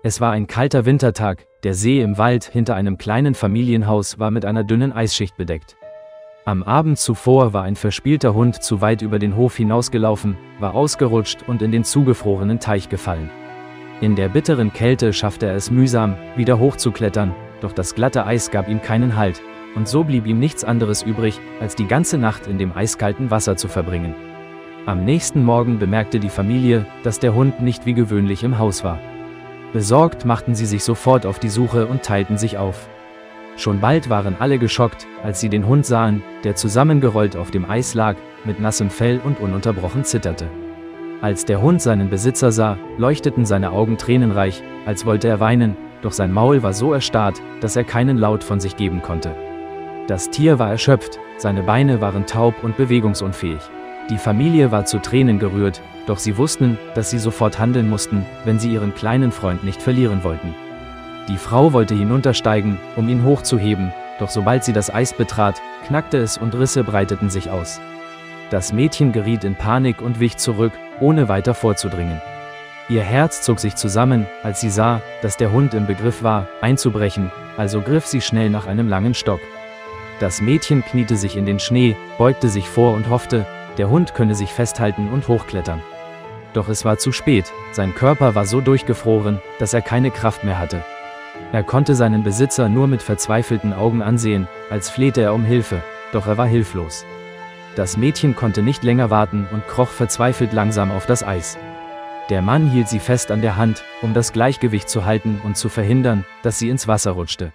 Es war ein kalter Wintertag, der See im Wald hinter einem kleinen Familienhaus war mit einer dünnen Eisschicht bedeckt. Am Abend zuvor war ein verspielter Hund zu weit über den Hof hinausgelaufen, war ausgerutscht und in den zugefrorenen Teich gefallen. In der bitteren Kälte schaffte er es mühsam, wieder hochzuklettern, doch das glatte Eis gab ihm keinen Halt, und so blieb ihm nichts anderes übrig, als die ganze Nacht in dem eiskalten Wasser zu verbringen. Am nächsten Morgen bemerkte die Familie, dass der Hund nicht wie gewöhnlich im Haus war. Besorgt machten sie sich sofort auf die Suche und teilten sich auf. Schon bald waren alle geschockt, als sie den Hund sahen, der zusammengerollt auf dem Eis lag, mit nassem Fell und ununterbrochen zitterte. Als der Hund seinen Besitzer sah, leuchteten seine Augen tränenreich, als wollte er weinen, doch sein Maul war so erstarrt, dass er keinen Laut von sich geben konnte. Das Tier war erschöpft, seine Beine waren taub und bewegungsunfähig. Die Familie war zu Tränen gerührt, doch sie wussten, dass sie sofort handeln mussten, wenn sie ihren kleinen Freund nicht verlieren wollten. Die Frau wollte hinuntersteigen, um ihn hochzuheben, doch sobald sie das Eis betrat, knackte es und Risse breiteten sich aus. Das Mädchen geriet in Panik und wich zurück, ohne weiter vorzudringen. Ihr Herz zog sich zusammen, als sie sah, dass der Hund im Begriff war, einzubrechen, also griff sie schnell nach einem langen Stock. Das Mädchen kniete sich in den Schnee, beugte sich vor und hoffte, der Hund könne sich festhalten und hochklettern. Doch es war zu spät, sein Körper war so durchgefroren, dass er keine Kraft mehr hatte. Er konnte seinen Besitzer nur mit verzweifelten Augen ansehen, als flehte er um Hilfe, doch er war hilflos. Das Mädchen konnte nicht länger warten und kroch verzweifelt langsam auf das Eis. Der Mann hielt sie fest an der Hand, um das Gleichgewicht zu halten und zu verhindern, dass sie ins Wasser rutschte.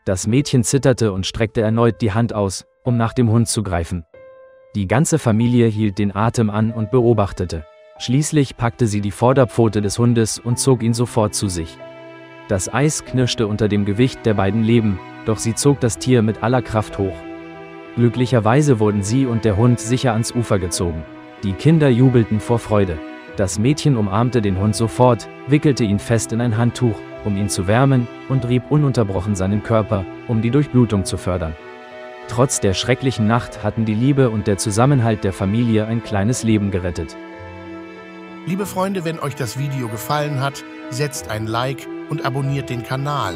Das Mädchen zitterte und streckte erneut die Hand aus, um nach dem Hund zu greifen. Die ganze Familie hielt den Atem an und beobachtete. Schließlich packte sie die Vorderpfote des Hundes und zog ihn sofort zu sich. Das Eis knirschte unter dem Gewicht der beiden Leben, doch sie zog das Tier mit aller Kraft hoch. Glücklicherweise wurden sie und der Hund sicher ans Ufer gezogen. Die Kinder jubelten vor Freude. Das Mädchen umarmte den Hund sofort, wickelte ihn fest in ein Handtuch, um ihn zu wärmen, und rieb ununterbrochen seinen Körper, um die Durchblutung zu fördern. Trotz der schrecklichen Nacht hatten die Liebe und der Zusammenhalt der Familie ein kleines Leben gerettet. Liebe Freunde, wenn euch das Video gefallen hat, setzt ein Like und abonniert den Kanal.